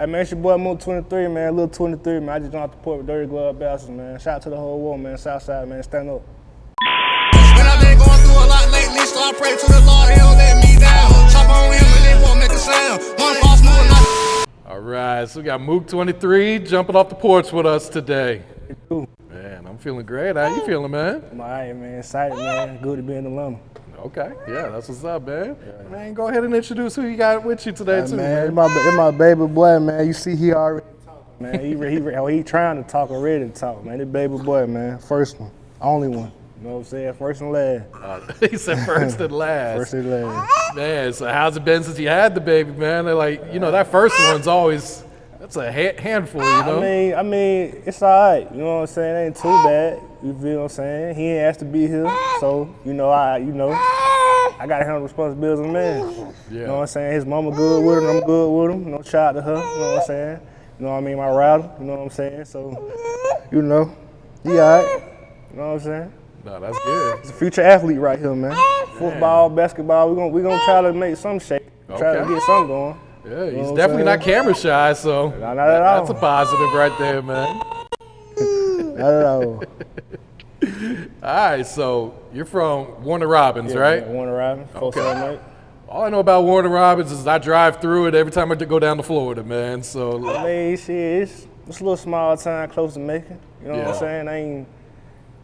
Hey man, it's your boy Mooke23, man, little 23, man. I just jumped off the Porch with Dirty Glove Bastards, man. Shout out to the whole world, man. Southside, man, stand up. Man, I've been going through a lot lately, so I pray to the Lord, he don't let me down. Chop on him and they won't make a sound. One false move and I... All right, so we got Mooke23 jumping off the porch with us today. Man, I'm feeling great. How you feeling, man? I'm all right, man. Excited, man. Good to be in Atlanta. Okay, yeah, that's what's up, man. Yeah. Man, go ahead and introduce who you got with you today, too, man. It's my baby boy, man. You see, he already talking, man. He trying to talk already to talk, man. This baby boy, man. First one, only one. You know what I'm saying? First and last. He said first and last. First and last. Man, so how's it been since you had the baby, man? They're like, you know, that first one's always, that's a handful, you know? I mean, it's all right. You know what I'm saying? It ain't too bad. You feel what I'm saying? He ain't asked to be here, so I got to handle the responsibilities of a man. Yeah. You know what I'm saying? His mama good with him, I'm good with him. No child to her. You know what I'm saying? You know what I mean? My router. You know what I'm saying? So, he all right. You know what I'm saying? No, that's good. He's a future athlete right here, man. Football, basketball. We gonna try to make some shape. Try to get something going. Yeah, he's definitely not camera shy, so not at all. That's a positive right there, man. Not at all. All right, so you're from Warner Robins, right? Yeah, Warner Robins. Okay. All I know about Warner Robins is I drive through it every time I go down to Florida, man. So I mean, shit, it's a little small town close to Macon. You know what I'm saying?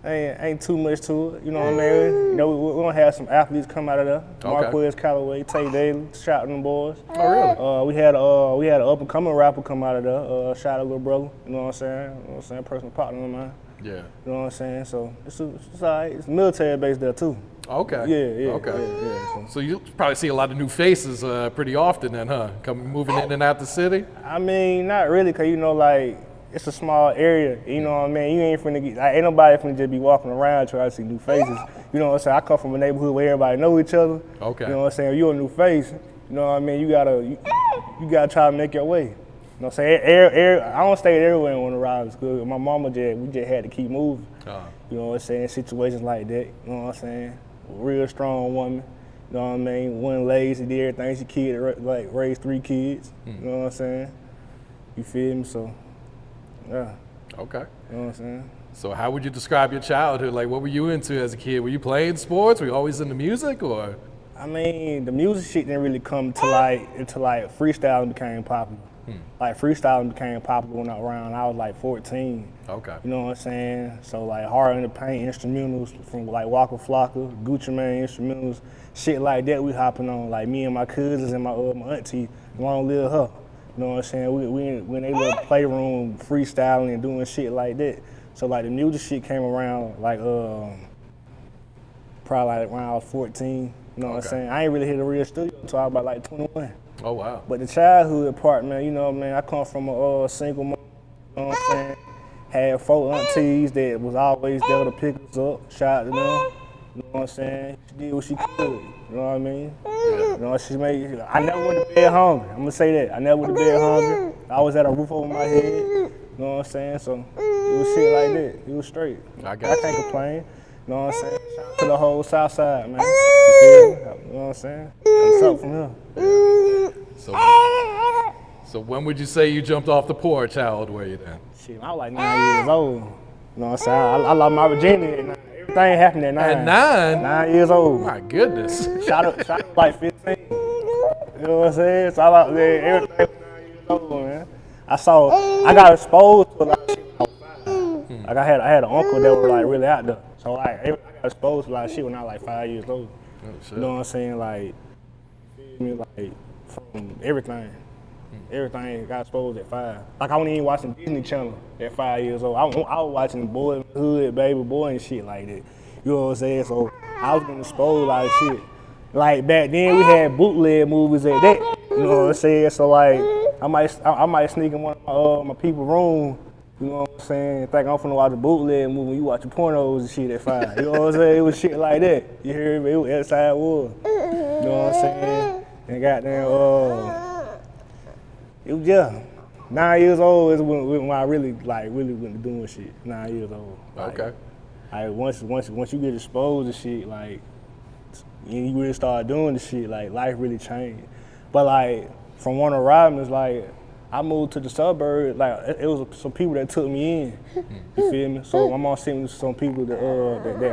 Ain't too much to it. You know what I mean? You know, we're gonna have some athletes come out of there. Marquez Callaway, Tay Daly, shout out them boys. Oh really? We had an up and coming rapper come out of there. Shout out little brother. You know what I'm saying? You know what I'm saying? Personal partner of mine. Yeah. You know what I'm saying? So it's all right. It's military base there too. Okay. Yeah. Okay. Yeah. So you probably see a lot of new faces pretty often then, huh? Moving in and out the city? I mean, not really, cause you know, like, it's a small area, you know what I mean? You ain't finna get, like, ain't nobody finna just be walking around trying to see new faces. You know what I'm saying? I come from a neighborhood where everybody know each other. Okay. You know what I'm saying? If you're a new face, you know what I mean? You gotta try to make your way. You know what I'm saying? I don't stay everywhere in Warner Robins, cause my mama we just had to keep moving. You know what I'm saying? Situations like that, you know what I'm saying? Real strong woman, you know what I mean? One lazy, did everything she could, like raised 3 kids, you know what I'm saying? You feel me? So, yeah. Okay. You know what I'm saying? So how would you describe your childhood? Like, what were you into as a kid? Were you playing sports? Were you always into music, or? I mean, the music shit didn't really come until freestyling became popular. Like, freestyling became popular when I was like 14. Okay. You know what I'm saying? So like Hard in the Paint instrumentals from like Waka Flocka, Gucci Mane instrumentals, shit like that we hopping on. Like me and my cousins and my auntie, long live her. You know what I'm saying? We in a little playroom freestyling and doing shit like that. So like the music shit came around like probably like when I was 14. You know what I'm saying? I ain't really hit a real studio until I was about like 21. Oh wow. But the childhood part, man, you know, man, I come from a single mom, you know what I'm saying? Had 4 aunties that was always there to pick us up. Shout out to them. You know what I'm saying? She did what she could. You know what I mean? Yeah. You know, I never went to bed hungry. I'm gonna say that. I never went to bed hungry. I always had a roof over my head. You know what I'm saying? So it was shit like that. It was straight. I can't complain. You know what I'm saying? Shout out to the whole South Side, man. You know what I'm saying? What's up from here? So when would you say you jumped off the porch? How old were you then? Shit, I was like 9 years old. You know what I'm saying? I lost my virginity at 9. Everything happened at 9. At 9? 9 years old. My goodness. Shot up like 15. You know what I'm saying? So I was there, everything was 9 years old, man. I got exposed to a lot of shit when I was 5. Like I had an uncle that was like really out there. So like I got exposed to a lot of shit when I was like 5 years old. Oh, shit. You know what I'm saying? Like from everything. Everything got exposed at 5. Like I wasn't even watching Disney Channel at 5 years old. I was watching Boy in the Hood, Baby Boy and shit like that. You know what I'm saying? So I was getting exposed a lot of shit. Like back then we had bootleg movies at that. You know what I'm saying? So like I might sneak in one of my people's room. You know what I'm saying? Think I'm finna watch a bootleg movie. You watching pornos and shit at 5. You know what I'm saying? It was shit like that. You hear me? It was outside war. You know what I'm saying? And goddamn it was 9 years old is when I really went to doing shit. 9 years old. Okay. Like once you get exposed to shit, like you really start doing the shit, like life really changed. But like from Warner Robins, like I moved to the suburbs, like it was some people that took me in. You feel me? So my mom sent me to some people that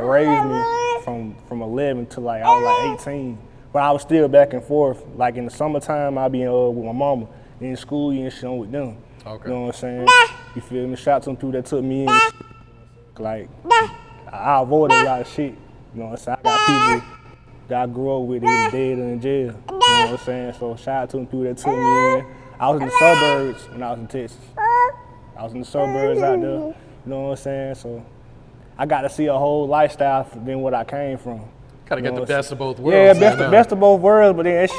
raised me from 11 to like I was like 18. But I was still back and forth. Like in the summertime, I'd be with my mama. In school, you and shit, I'm with them. Okay. You know what I'm saying? You feel me? Shout out to them people that took me in. Like I avoided a lot of shit. You know what I'm saying? I got people that I grew up with that dead and in jail. You know what I'm saying? So shout out to them people that took me in. I was in the suburbs when I was in Texas. I was in the suburbs out there, you know what I'm saying? So I got to see a whole lifestyle than what I came from. Gotta get the best of both Yeah, worlds. best of both worlds, but then that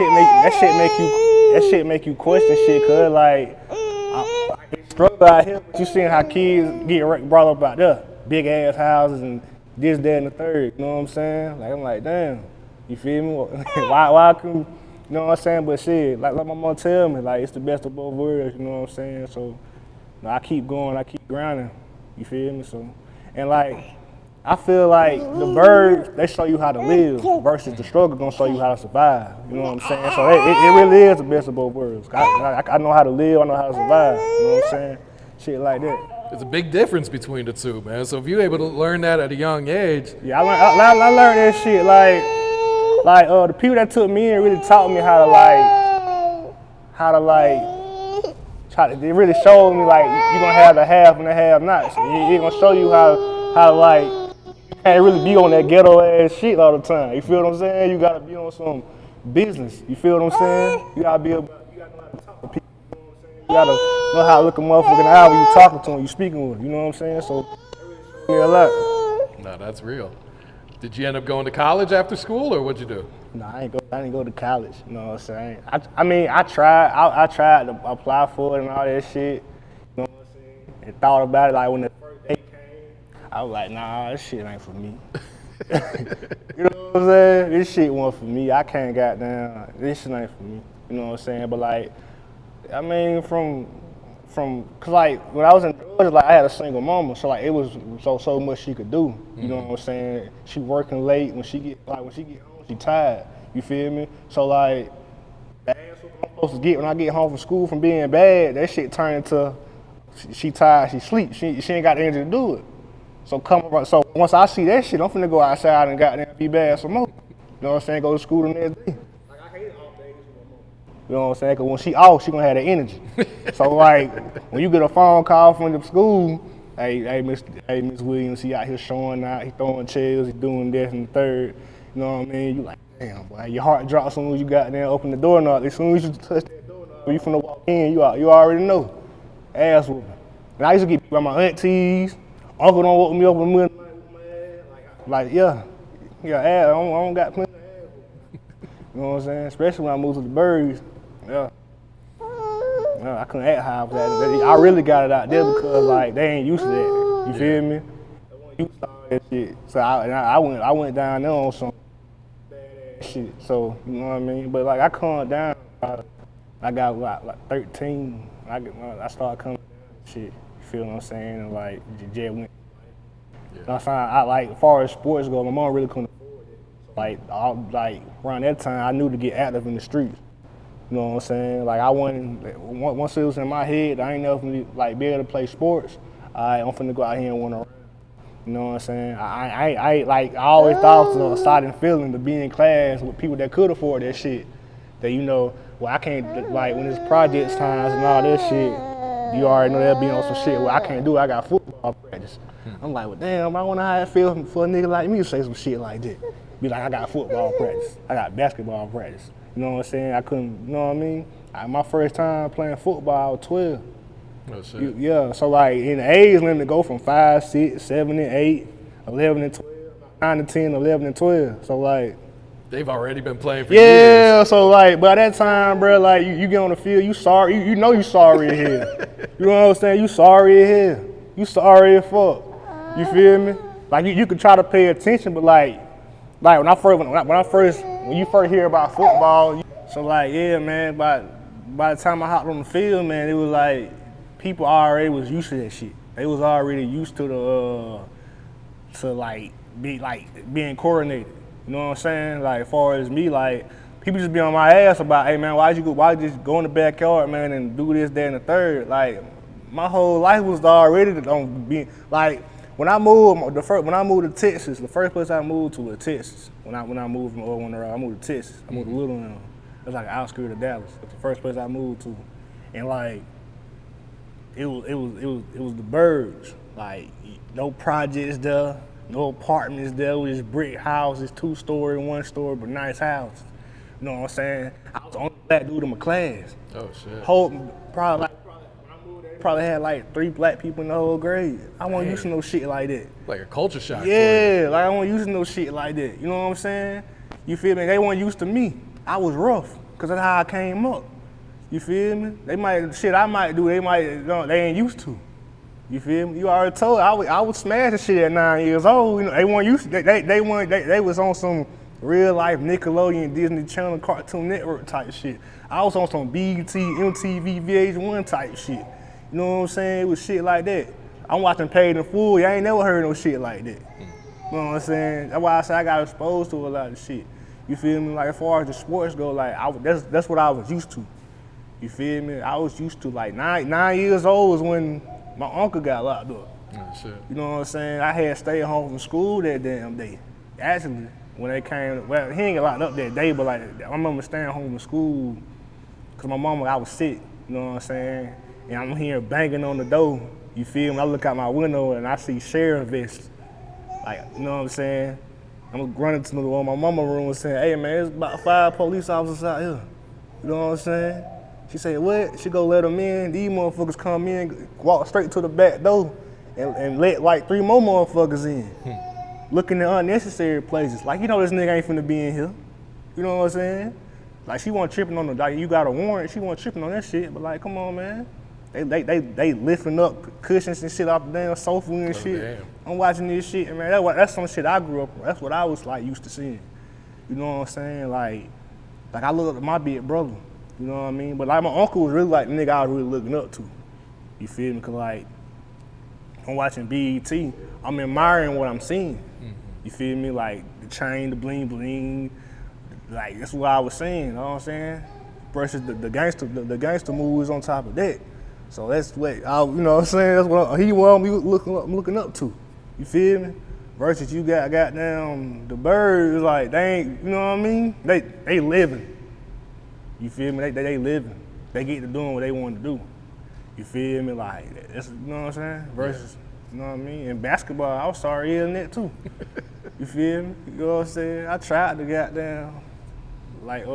shit make you question shit, cause like I struggle out here, but you seeing how kids get brought up out there, big ass houses and this, that, and the third. You know what I'm saying? Like I'm like, damn, you feel me? why I couldn't? You know what I'm saying? But shit, like my mom tell me, like it's the best of both worlds, you know what I'm saying? So you know, I keep going, I keep grinding, you feel me? So, and like, I feel like the birds, they show you how to live versus the struggle gonna show you how to survive, you know what I'm saying? So it really is the best of both worlds. I know how to live, I know how to survive, you know what I'm saying? Shit like that. There's a big difference between the two, man. So if you're able to learn that at a young age. Yeah, I learned that shit like the people that took me in really taught me they really showed me like you're gonna have the have and the have nots. It's gonna show you how like you can't really be on that ghetto ass shit all the time. You feel what I'm saying? You gotta be on some business. You feel what I'm saying? You gotta know how to talk to people. You know what I'm saying? You gotta know how to look a motherfucker in the eye when you talking to them, you speaking with them. You know what I'm saying? So it really showed me a lot. No, that's real. Did you end up going to college after school, or what'd you do? No, I didn't go to college. You know what I'm saying? I tried to apply for it and all that shit. You know what I'm saying? And thought about it like when the first day came. I was like, nah, this shit ain't for me. You know what I'm saying? This shit wasn't for me. I can't goddamn. This shit ain't for me. You know what I'm saying? But like, I mean, cause like when I was in Georgia, like I had a single mama, so like it was so much she could do. You know what I'm saying? She working late. When she get home, she tired. You feel me? So like the answer I'm supposed to get when I get home from school from being bad, that shit turned into she tired, she sleep. She ain't got the energy to do it. So once I see that shit, I'm finna go outside and goddamn be bad some more. You know what I'm saying? Go to school the next day. Like I hate off days with my mom. You know what I'm saying? Cause when she off, she gonna have that energy. So like when you get a phone call from the school, hey Miss Williams, he out here showing out, he throwing chairs, he doing this and the third. You know what I mean? You like, damn boy, your heart drops as soon as you got there, open the door knob. As soon as you touch that door knob, you finna walk in, you already know. Ass whooping. And I used to get by my aunties. Uncle don't woke me up in the middle of the night with my ass. Like yeah, ass. I don't got plenty of ass. You know what I'm saying? Especially when I moved to the birds. Yeah. I couldn't act high for that. I really got it out there because like they ain't used to that. You feel me? They weren't used to all that shit. So I went down there on some badass shit. So you know what I mean? But like I calmed down. I got like 13. I started coming down and shit. You feel what I'm saying? And like the went. You know what I'm saying? I like as far as sports go, my mom really couldn't afford it. So like around that time, I knew to get active in the streets. You know what I'm saying? Like I wasn't, once it was in my head, I ain't never like be able to play sports. I'm finna go out here and run around. You know what I'm saying? I always thought it was an exciting feeling to be in class with people that could afford that shit. That you know, well I can't, like when it's projects times and all that shit, you already know they'll be on some shit. Well I can't do it, I got football practice. I'm like, well damn, I wonder how it feels for a nigga like me to say some shit like that. Be like, I got football practice, I got basketball practice. You know what I'm saying? I couldn't, you know what I mean? My first time playing football, I was 12. Oh, shit. Yeah, so like in the age limit, to go from 5, 6, 7, and 8, 11 and 12, 9 and 10, 11 and 12. So like. They've already been playing for years. Yeah, so like by that time, bro, like you get on the field, you sorry, you know you sorry in here. You know what I'm saying? You sorry in here. You sorry as fuck. You feel me? Like you could try to pay attention, but like when you first hear about football, so like yeah, man. By the time I hopped on the field, man, it was like people already was used to that shit. They was already used to being coordinated. You know what I'm saying? Like as far as me, like people just be on my ass about, hey man, why you just go in the backyard, man, and do this, that, and the third? Like, my whole life was already on being like when I moved to Texas, the first place I moved to was Texas. When I moved from I moved to Texas. I moved to Little Round. It was like an outskirts of Dallas. It was the first place I moved to, and like it was the burbs. Like no projects there, no apartments there. It was just brick houses, 2-story, 1-story, but nice houses. You know what I'm saying? I was the only black dude in my class. Oh shit. Probably had like 3 black people in the whole grade. I wasn't used to no shit like that. Like a culture shock. Yeah, like I wasn't used to no shit like that. You know what I'm saying? You feel me? They weren't used to me. I was rough, cause that's how I came up. You feel me? I might do, they ain't used to. You feel me? You already told I was smashing shit at 9 years old. You know, they weren't used to. They was on some real life Nickelodeon, Disney Channel, Cartoon Network type shit. I was on some BET, MTV, VH1 type shit. You know what I'm saying? It was shit like that. I'm watching Paid in Full. I ain't never heard no shit like that. You know what I'm saying? That's why I say I got exposed to a lot of shit. You feel me? Like as far as the sports go, like that's what I was used to. You feel me? I was used to like 9 years old was when my uncle got locked up. Oh, shit. You know what I'm saying? I had stayed home from school that damn day. Actually, when they came, well, he ain't get locked up that day, but like I remember staying home from school because my mama, I was sick. You know what I'm saying? And I'm here banging on the door. You feel me? I look out my window and I see sheriff vests. Like, you know what I'm saying? I'm running to my mama's room and saying, hey man, there's about 5 police officers out here. You know what I'm saying? She said, what? She go let them in. These motherfuckers come in, walk straight to the back door and let like 3 more motherfuckers in. Looking at unnecessary places. Like, you know this nigga ain't finna be in here. You know what I'm saying? Like, she wasn't tripping on like, you got a warrant, she wasn't tripping on that shit, but like, come on, man. They lifting up cushions and shit off the damn sofa and shit. Damn. I'm watching this shit, and man, that's some shit I grew up with. That's what I was like used to seeing. You know what I'm saying? Like I look up to my big brother. You know what I mean? But like my uncle was really like the nigga I was really looking up to. You feel me? Cause like I'm watching BET, I'm admiring what I'm seeing. Mm-hmm. You feel me? Like the chain, the bling bling. Like that's what I was seeing. You know what I'm saying? Versus the gangster movies on top of that. So that's what you know what I'm saying. That's what I'm looking up to. You feel me? Versus you got goddamn the birds, like they ain't, you know what I mean? They living. You feel me? They living. They get to doing what they want to do. You feel me? Like that's, you know what I'm saying? Versus, you know what I mean? In basketball, I was sorry in that too. You feel me? You know what I'm saying? I tried to goddamn like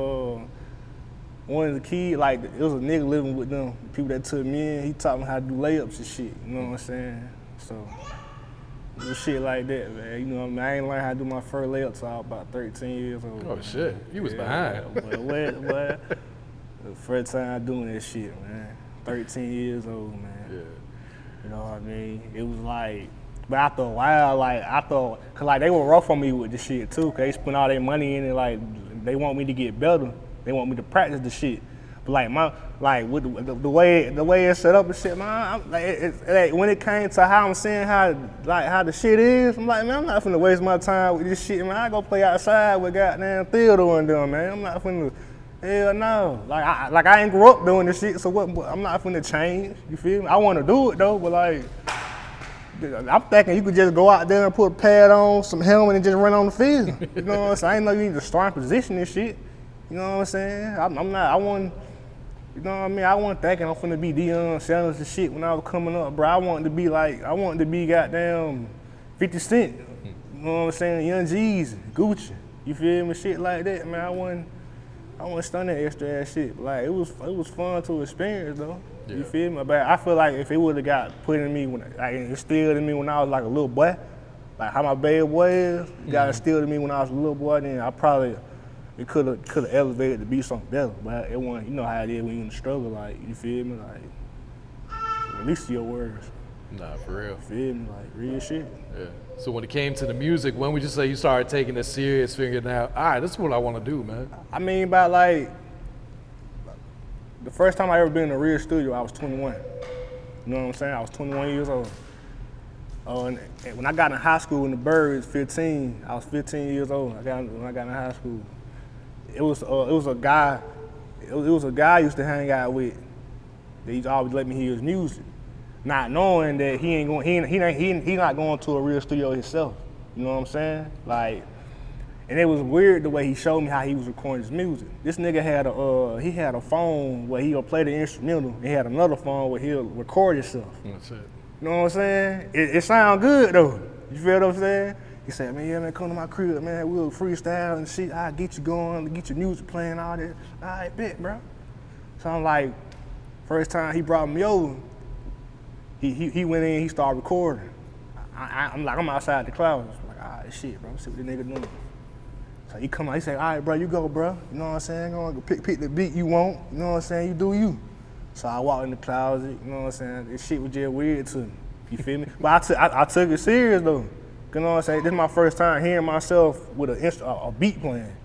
one of the kids, like it was a nigga living with them, people that took me in, he taught me how to do layups and shit, you know what I'm saying? So, it was shit like that, man. You know what I mean? I ain't learned how to do my first layup till I was about 13 years old. Oh shit, you was behind. But what? The first time doing that shit, man. 13 years old, man. Yeah. You know what I mean? It was like, but after a while, cause like they were rough on me with the shit too, cause they spent all their money in it, like they want me to get better. They want me to practice the shit, but with the way it's set up and shit, man. Like when it came to how I'm seeing how the shit is, I'm like, man, I'm not finna waste my time with this shit, man. I go play outside with goddamn Theodore and them, man. I'm not finna, hell no. Like I ain't grew up doing this shit, so what? I'm not finna change. You feel me? I want to do it though, but like, I'm thinking you could just go out there and put a pad on, some helmet, and just run on the field. You know what I'm saying? I ain't know you need to start position and shit. You know what I'm saying? I wasn't, you know what I mean? I wasn't thinking I'm finna be Deion Sanders and shit when I was coming up, bro. I wanted to be goddamn 50 Cent. You know what I'm saying? Young G's, Gucci. You feel me? Shit like that, man. I wasn't stunning extra ass shit. But like it was fun to experience though. Yeah. You feel me? But I feel like if it would have got put in me instilled in me when I was like a little boy, like how my baby boy is, got instilled in me when I was a little boy, then it could have elevated to be something better, but it wasn't. You know how it is when you in the struggle, like you feel me, like release your words. Nah, for real. You feel me, like real shit. Yeah. So when it came to the music, when would you say you started taking this serious, figuring out, all right, this is what I want to do, man? I mean, about like the first time I ever been in a real studio, I was 21. You know what I'm saying? I was 21 years old. And when I got in high school in the Birds, 15, I was 15 years old. When I got in high school. it was a guy I used to hang out with. That he always let me hear his music, not knowing that he not going to a real studio himself. You know what I'm saying? Like, and it was weird the way he showed me how he was recording his music. This nigga had a phone where he'll play the instrumental. He had another phone where he'll record himself. That's it. You know what I'm saying? It sound good though. You feel what I'm saying? He said, man, yeah, man, come to my crib, man. We'll freestyle and shit. I'll get you going, get your music playing, all that. All right, bet, bro. So I'm like, first time he brought me over, he went in, he started recording. I'm outside the clouds. I'm like, all right, shit, bro. Let's see what the nigga doing. So he come out, he say, all right, bro, you go, bro. You know what I'm saying? Go pick the beat you want. You know what I'm saying? You do you. So I walked in the closet. You know what I'm saying? This shit was just weird to me. You feel me? But I took it serious though. You know what I'm saying? This is my first time hearing myself with a beat playing.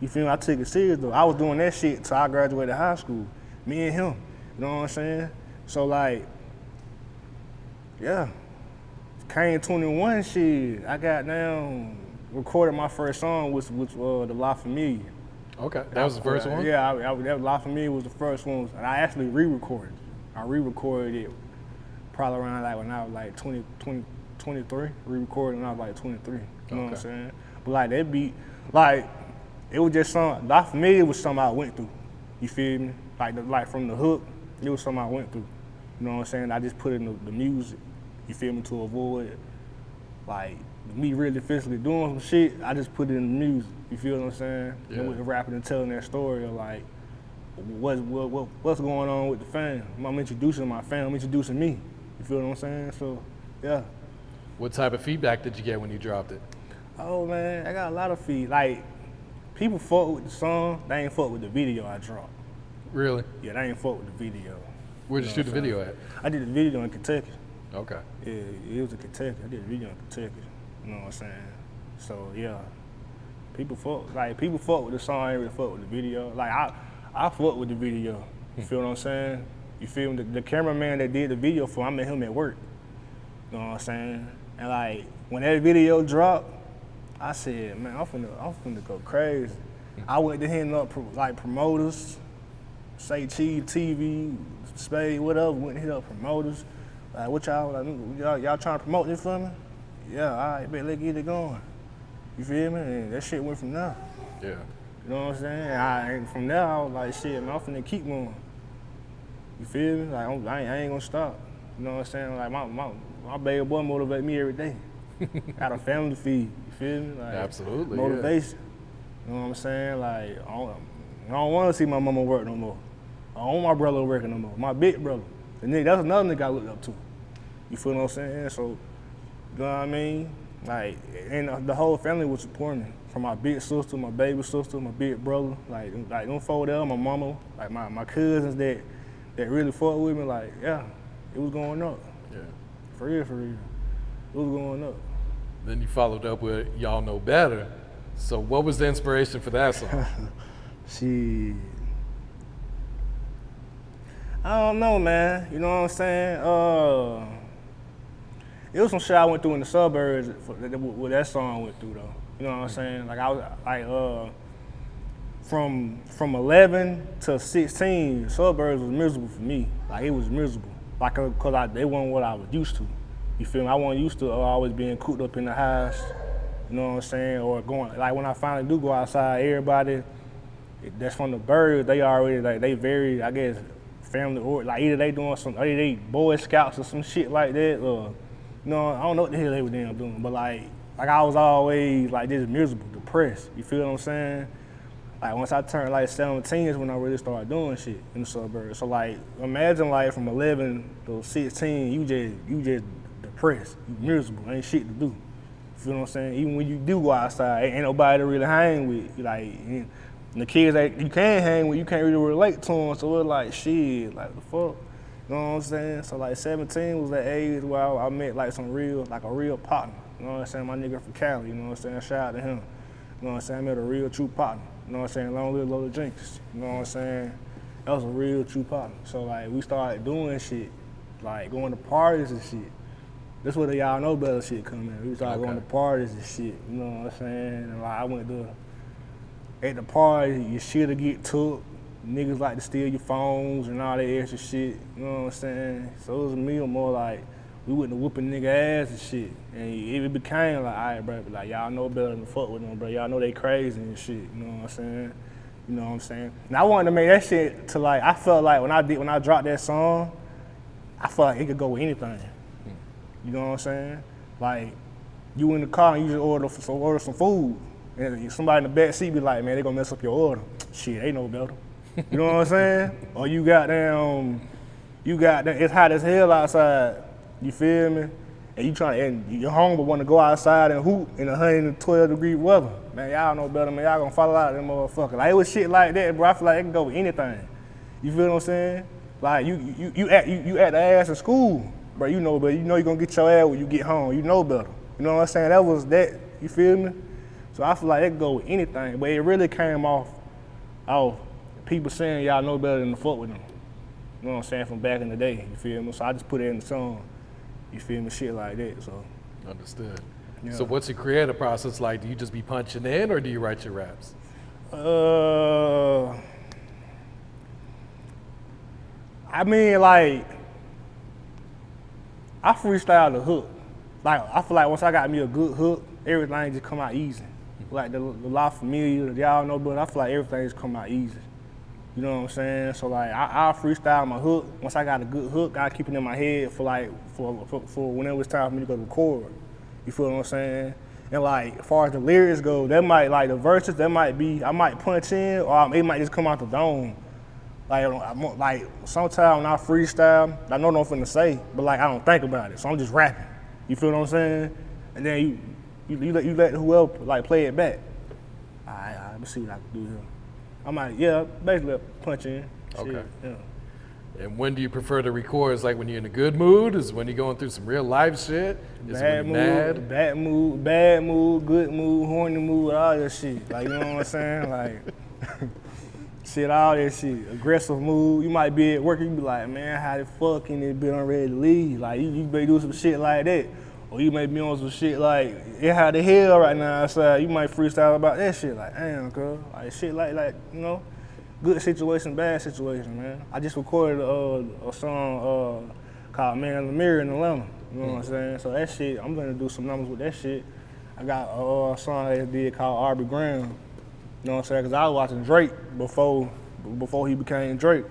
You feel me? I took it serious though. I was doing that shit till I graduated high school. Me and him. You know what I'm saying? So like, yeah. Came 21 shit. I got down, recorded my first song, which the La Familia. Okay, that was the first one? Yeah, that La Familia was the first one. And I actually re-recorded it. I re-recorded it probably around like when I was like 23. Re-recorded when I was like 23. You know what I'm saying? But like that beat, like, it was just something, La Familia was something I went through. You feel me? Like from the hook, it was something I went through. You know what I'm saying? I just put it in the music. You feel me? To avoid, like, me really physically doing some shit, I just put it in the music. You feel what I'm saying? Yeah. And with the rapping and telling that story of, like, what's going on with the fam. I'm introducing my fam, I'm introducing me. You feel what I'm saying? So, yeah. What type of feedback did you get when you dropped it? Oh, man, I got a lot of feed. Like, people fuck with the song, they ain't fuck with the video I dropped. Really? Yeah, they ain't fuck with the video. Where'd you shoot the video at? I did the video in Kentucky. Okay. Yeah, it was in Kentucky. I did a video in Kentucky. You know what I'm saying? So yeah, people fuck with the song. I ain't really fuck with the video. Like I fuck with the video. You feel what I'm saying? You feel me? The cameraman that did the video for, I met him at work. You know what I'm saying? And like when that video dropped, I said, man, I'm finna go crazy. I went to hitting up like promoters, say Cheese TV, Spade, whatever. Went to hit up promoters. Like, what y'all trying to promote this for me? Yeah, all right, bet, let's get it going. You feel me? And that shit went from there. Yeah. You know what I'm saying? And from there, I was like, shit, man, I'm finna keep going. You feel me? Like, I ain't gonna stop. You know what I'm saying? Like, my baby boy motivate me every day. Got a family to feed. You feel me? Like, absolutely. Motivation. Yeah. You know what I'm saying? Like, I don't want to see my mama work no more. I don't want my brother working no more. My big brother. The nigga, that's another nigga I looked up to. You feel what I'm saying? So, you know what I mean? Like, and the whole family was supporting me. From my big sister, my baby sister, my big brother. Like them four there, my mama, like my cousins that really fought with me. Like, yeah, it was going up. Yeah. For real. It was going up. Then you followed up with Y'all Know Better. So what was the inspiration for that song? Shit. I don't know, man. You know what I'm saying? It was some shit I went through in the suburbs with that song went through though. You know what I'm saying? Like I was like from 11 to 16, the suburbs was miserable for me. Like it was miserable. Like cause they weren't what I was used to. You feel me? I wasn't used to always being cooped up in the house. You know what I'm saying? Or going like when I finally do go outside, everybody that's from the birds, they already like they very, I guess, family or like either they doing some, either they Boy Scouts or some shit like that, or you know, I don't know what the hell they were damn doing, but like I was always like just miserable, depressed. You feel what I'm saying? Like once I turned like 17 is when I really started doing shit in the suburbs. So like imagine like from 11 to 16, you just depressed, you miserable, ain't shit to do. You feel what I'm saying? Even when you do go outside, ain't nobody to really hang with. Like and the kids that you can hang with, you can't really relate to them. So it's like shit, like the fuck. You know what I'm saying? So like 17 was that age where I met like a real partner. You know what I'm saying? My nigga from Cali, you know what I'm saying? Shout out to him. You know what I'm saying? I met a real true partner. You know what I'm saying? Long live Lola Jenkins. You know what I'm saying? That was a real true partner. So like we started doing shit, like going to parties and shit. That's where the Y'all Know Better shit come in. We started going to parties and shit. You know what I'm saying? And like I went to at the party, your shit'll get took. Niggas like to steal your phones and all that extra shit. You know what I'm saying? So it was me more like we went to whooping nigga ass and shit. And it became like, all right, bro, like y'all know better than to fuck with them, bro. Y'all know they crazy and shit. You know what I'm saying? You know what I'm saying? And I wanted to make that shit to like, I felt like when I dropped that song, I felt like it could go with anything. You know what I'm saying? Like, you in the car and you just order some food. And somebody in the back seat be like, man, they gonna mess up your order. Shit, they know better. You know what I'm saying? Or you got it's hot as hell outside. You feel me? And your homie want to go outside and hoop in 112-degree weather. Man, y'all know better, man. Y'all gonna follow out them motherfuckers. Like, it was shit like that, bro. I feel like it can go with anything. You feel what I'm saying? Like, you at the ass in school, bro. You know better. You know you gonna get your ass when you get home. You know better. You know what I'm saying? That was that. You feel me? So I feel like it can go with anything. But it really came off people saying y'all know better than to fuck with them. You know what I'm saying? From back in the day. You feel me? So I just put it in the song. You feel me? Shit like that. So. Understood. Yeah. So what's your creative process like? Do you just be punching in or do you write your raps? I mean, like, I freestyle the hook. Like, I feel like once I got me a good hook, everything just come out easy. Like the La Familia, y'all know, but I feel like everything just come out easy. You know what I'm saying? So like, I'll freestyle my hook. Once I got a good hook, I keep it in my head for whenever it's time for me to go record. You feel what I'm saying? And like, as far as the lyrics go, that might, like the verses, that might be, I might punch in, or it might just come out the dome. Like sometimes when I freestyle, I know what I'm finna say, but like I don't think about it, so I'm just rapping. You feel what I'm saying? And then you let whoever like play it back. All right, let me see what I can do here. I might, basically punch in. Okay. Shit, yeah. And when do you prefer to record? Is like when you're in a good mood? Is when you're going through some real life shit? Is Bad when you're mad? bad mood, good mood, horny mood, all that shit. Like, you know what I'm saying? Like, shit, all that shit. Aggressive mood. You might be at work, you be like, man, how the fuck can it be ready to leave? Like, you may do some shit like that. Or you may be on some shit like, it how the hell right now outside. You might freestyle about that shit. Like, damn, girl. Like, shit like, you know, good situation, bad situation, man. I just recorded a song called Man in the Mirror in Atlanta. You know what I'm saying? So that shit, I'm gonna do some numbers with that shit. I got a song that I did called Aubrey Graham. You know what I'm saying? Because I was watching Drake before he became Drake.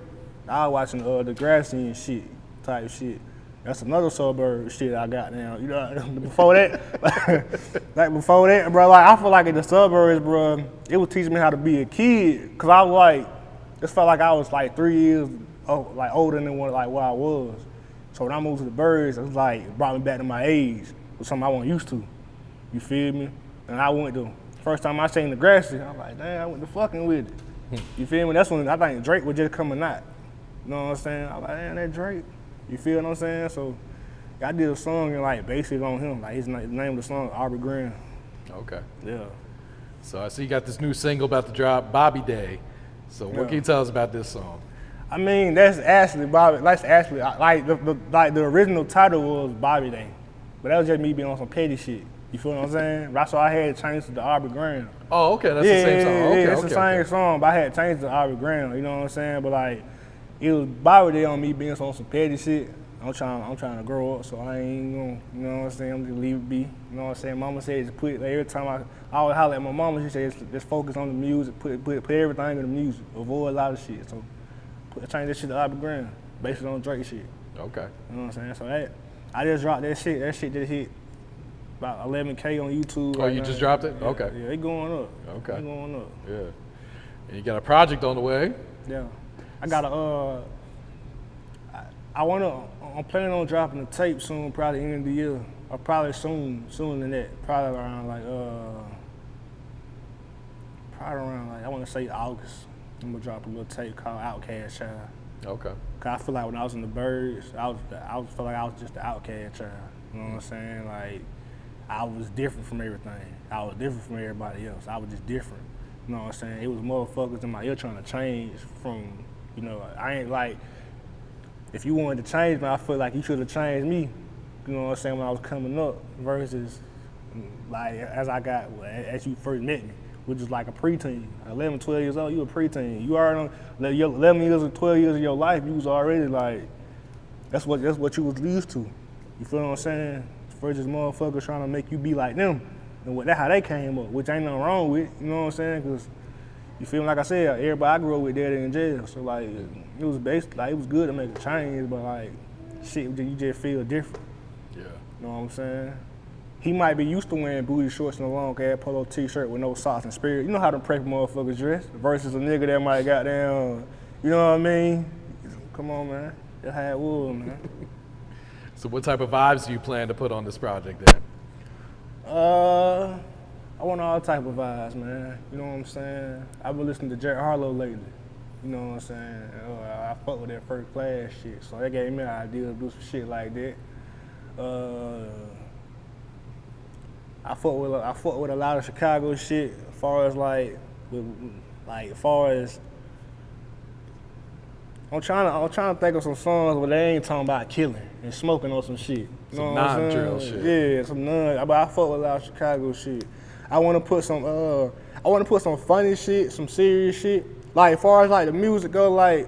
I was watching the Degrassi and shit, type shit. That's another suburb shit I got now. You know, before that, bro, like I feel like in the suburbs, bro, it was teaching me how to be a kid. Cause I was like, it felt like I was like 3 years older than what I was. So when I moved to the birds, it was like, it brought me back to my age. It was something I wasn't used to. You feel me? And I went to, first time I seen the Degrassi, I was like, damn, I went to fucking with it. You feel me? That's when I think Drake was just coming out. You know what I'm saying? I was like, damn, that Drake. You feel what I'm saying? So I did a song and like basically on him. Like the name of the song, Aubrey Graham. Okay. Yeah. So I see you got this new single about to drop, Bobby Day. So what can you tell us about this song? I mean, that's actually Bobby. That's actually like the original title was Bobby Day, but that was just me being on some petty shit. You feel what I'm saying? That's why I had to change to Aubrey Graham. Oh, okay, that's the same song. Okay, it's the same song, but I had to change to Aubrey Graham. You know what I'm saying? But like, it was Bobby Day on me being on some petty shit. I'm trying to grow up, so I ain't gonna, you know what I'm saying? I'm just leave it be. You know what I'm saying? Mama said just put, like, every time I always holler at my mama, she said just focus on the music, put everything in the music, avoid a lot of shit. So change that shit to Aubrey Graham, based on Drake shit. Okay. You know what I'm saying? So I just dropped that shit. That shit just hit about 11K on YouTube. Oh, you just dropped it? Yeah, Okay. Yeah, it going up. Okay. It going up. Yeah. And you got a project on the way. Yeah. I got I'm planning on dropping a tape soon, probably end of the year. Or probably sooner than that. Probably around I want to say August. I'm gonna drop a little tape called Outcast Child. Okay. Cause I feel like when I was in the birds, I feel like I was just the outcast child. You know what I'm saying? Like, I was different from everything. I was different from everybody else. I was just different. You know what I'm saying? It was motherfuckers in my ear trying to change from, you know, I ain't like, if you wanted to change me, I feel like you should have changed me, you know what I'm saying, when I was coming up versus like as you first met me. which is like a preteen. 11, 12 years old, you a preteen. You already, 11 years or 12 years of your life, you was already like, that's what you was used to. You feel what I'm saying? First, this motherfuckers trying to make you be like them. And that's how they came up, which ain't nothing wrong with, you know what I'm saying? Because you feel me? Like I said, everybody I grew up with daddy in jail. So like, it was basically, like, it was good to make a change, but like, shit, you just feel different. Yeah. You know what I'm saying? He might be used to wearing booty shorts and a long ass polo t-shirt with no socks and spirit. You know how them preppy motherfuckers dress versus a nigga that might got down, you know what I mean? Come on, man. That's how it was, man. So what type of vibes do you plan to put on this project then? I want all type of vibes, man. You know what I'm saying? I've been listening to Jared Harlow lately. You know what I'm saying? I fuck with that First Class shit, so that gave me an idea to do some shit like that. I fuck with a lot of Chicago shit, as far as I'm trying to think of some songs where they ain't talking about killing and smoking on some shit. You know Some what I'm saying? non-drill shit. Yeah, some non. But I fuck with a lot of Chicago shit. I want to put some funny shit, some serious shit. Like as far as like the music go, like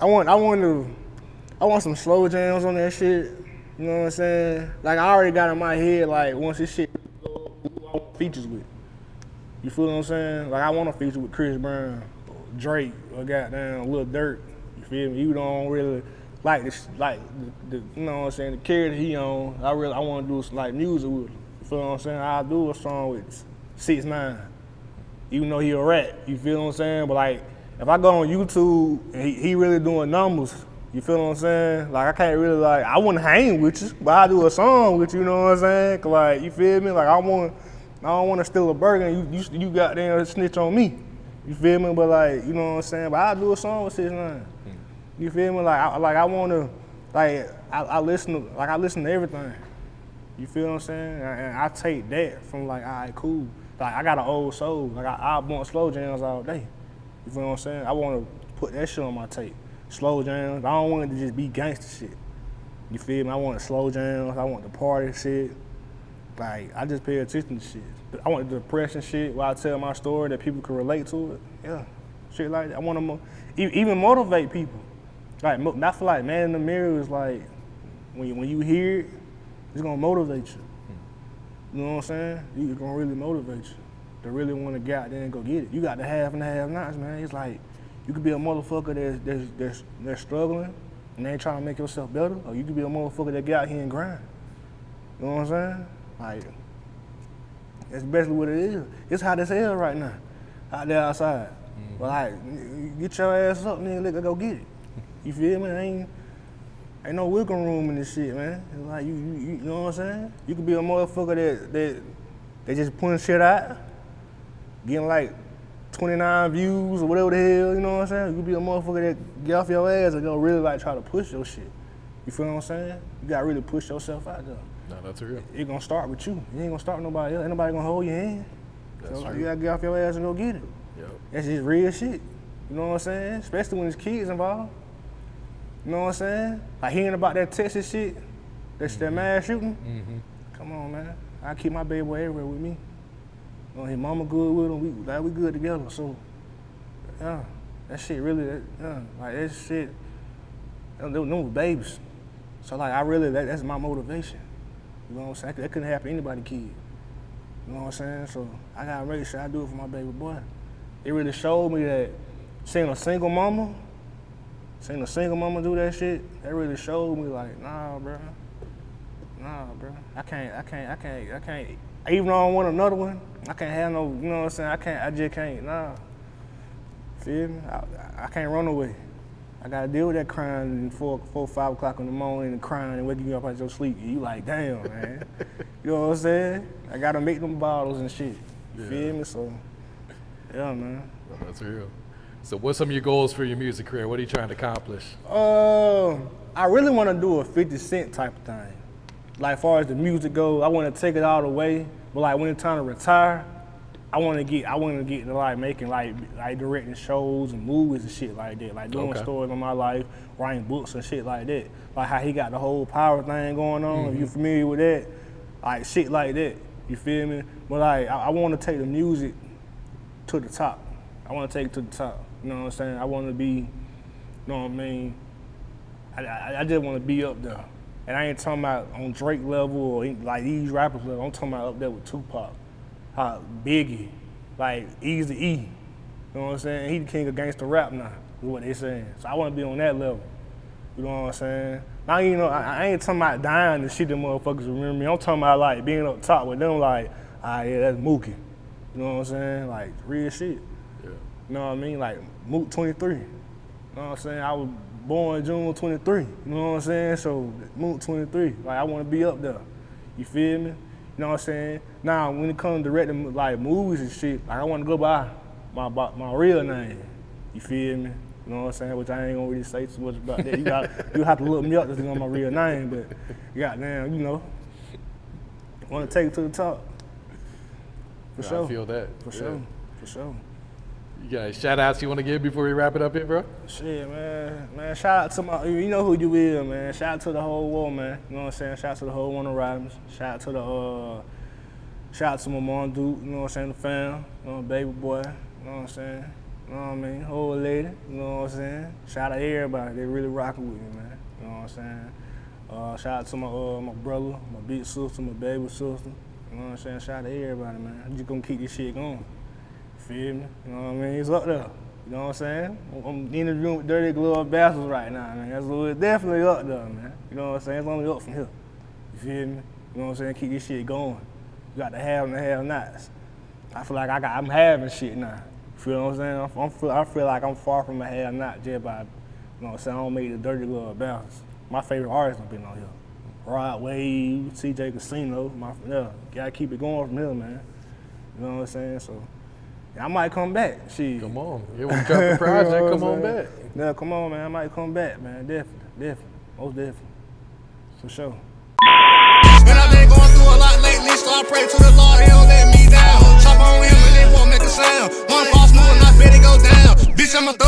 I want some slow jams on that shit. You know what I'm saying? Like I already got in my head like once this shit I want features with. You feel what I'm saying? Like I want to feature with Chris Brown, or Drake, or goddamn Lil Durk. You feel me? You don't really like this, like the you know what I'm saying? The character he on. I want to do some like music with him. You feel what I'm saying? I'll do a song with 6ix9ine, even though he a rap. You feel what I'm saying? But like if I go on YouTube and he really doing numbers. You feel what I'm saying? Like I can't really like I wouldn't hang with you, but I do a song with you. You know what I'm saying? 'Cause like you feel me? Like I don't want to steal a burger and you got there and snitch on me. You feel me? But like you know what I'm saying? But I do a song with 6ix9ine. You feel me? Like I want to like I listen to everything. You feel what I'm saying? And I take that from like all right, cool. Like I got an old soul. Like I want slow jams all day. You feel what I'm saying? I want to put that shit on my tape. Slow jams. I don't want it to just be gangster shit. You feel me? I want the slow jams. I want the party shit. Like, I just pay attention to shit. I want the depression shit where I tell my story that people can relate to it. Yeah, shit like that. I want to even motivate people. Like, I feel like Man in the Mirror is like, when you hear it, it's gonna motivate you. You know what I'm saying? It's gonna really motivate you to really want to get out there and go get it. You got the have and the have-nots, man. It's like, you could be a motherfucker that's struggling and they ain't trying to make yourself better, or you could be a motherfucker that get out here and grind. You know what I'm saying? Like, that's basically what it is. It's hot as hell right now, out there outside. Mm-hmm. But like, get your ass up, nigga, let's go get it. You feel me? Ain't no wiggle room in this shit, man. It's like, you know what I'm saying? You could be a motherfucker that just putting shit out, getting like 29 views or whatever the hell, you know what I'm saying? You be a motherfucker that get off your ass and go really like try to push your shit. You feel what I'm saying? You gotta really push yourself out there. No, that's real. It gonna start with you. It ain't gonna start with nobody else. Ain't nobody gonna hold your hand. That's so true. You gotta get off your ass and go get it. Yep. That's just real shit. You know what I'm saying? Especially when there's kids involved. You know what I'm saying? Like hearing about that Texas shit, that mass shooting. Mm-hmm. Come on, man. I keep my baby boy everywhere with me. You know, his mama good with him, we good together, so yeah, that shit really, like that shit, them was babies. So like that's my motivation. You know what I'm saying? That couldn't happen to anybody's kid. You know what I'm saying? So I gotta make sure I do it for my baby boy. It really showed me that seeing a single mama do that shit, that really showed me like, nah, bro. I can't. Even though I want another one, I can't have no, you know what I'm saying? I just can't, nah. Feel me? I can't run away. I gotta deal with that crying 4, 5 o'clock in the morning and crying and waking you up out of your sleep. And you like, damn, man. You know what I'm saying? I gotta make them bottles and shit. You feel me? So, yeah, man. Well, that's real. So what's some of your goals for your music career? What are you trying to accomplish? I really wanna do a 50 Cent type of thing. Like, as far as the music goes, I wanna take it all the way. But like, when it's time to retire, I want to get to like making like directing shows and movies and shit like that, like doing stories on my life, writing books and shit like that. Like how he got the whole power thing going on. If you familiar with that, like shit like that. You feel me? But like, I want to take the music to the top. I want to take it to the top. You know what I'm saying? I want to be, you know what I mean? I just want to be up there. And I ain't talking about on Drake level or like these rappers level. I'm talking about up there with Tupac, Biggie, like Eazy-E. You know what I'm saying? He the king of gangsta rap now, is what they saying. So I want to be on that level. You know what I'm saying? Now, you know, I ain't talking about dying and shit that motherfuckers remember me. I'm talking about like being up top with them like, yeah, that's Mookie. You know what I'm saying? Like real shit. Yeah. You know what I mean? Like Mooke23. You know what I'm saying? I was born June 23. You know what I'm saying? So Mooke23. Like I want to be up there. You feel me? You know what I'm saying? Now when it comes to directing like movies and shit, like I want to go by my real name. You feel me? You know what I'm saying? Which I ain't gonna really say too much about that. You have to look me up to know my real name, but goddamn, you know, want to take it to the top. For sure. I feel that. For sure. For sure. You got any shout outs you want to give before we wrap it up here, bro? Shit, man. Shout out to my, you know who you is, man. Shout out to the whole world, man. You know what I'm saying? Shout out to the whole Warner Riders. Shout out to my mom, dude. You know what I'm saying? The fam. You know, baby boy. You know what I'm saying? You know what I mean? Old lady, you know what I'm saying? Shout out to everybody, they really rocking with me, man. You know what I'm saying? Shout out to my brother, my big sister, my baby sister. You know what I'm saying? Shout out to everybody, man. I'm just gonna keep this shit going. You feel me? You know what I mean? It's up there. You know what I'm saying? I'm in the room with dirty glove bastards right now, man. It's definitely up there, man. You know what I'm saying? It's only up from here. You feel me? You know what I'm saying? Keep this shit going. You got the have and the have-nots. I feel like I'm having shit now. You feel what I'm saying? I feel like I'm far from a have-not just by, you know what I'm saying, I don't make the dirty glove bounce. My favorite artists have been on here. Rod Wave, CJ Casino, gotta keep it going from here, man. You know what I'm saying? So, yeah, I might come back, shit. Come on. You want to drop the project, you know come on back. Yeah, come on, man. I might come back, man. Definitely. Most definitely. For sure. Man, I've been going through a lot lately, so I pray to the Lord, he don't let me down. Chop on him and they won't make a sound. One false move and I bet it go down. Bitch, I'm a thug.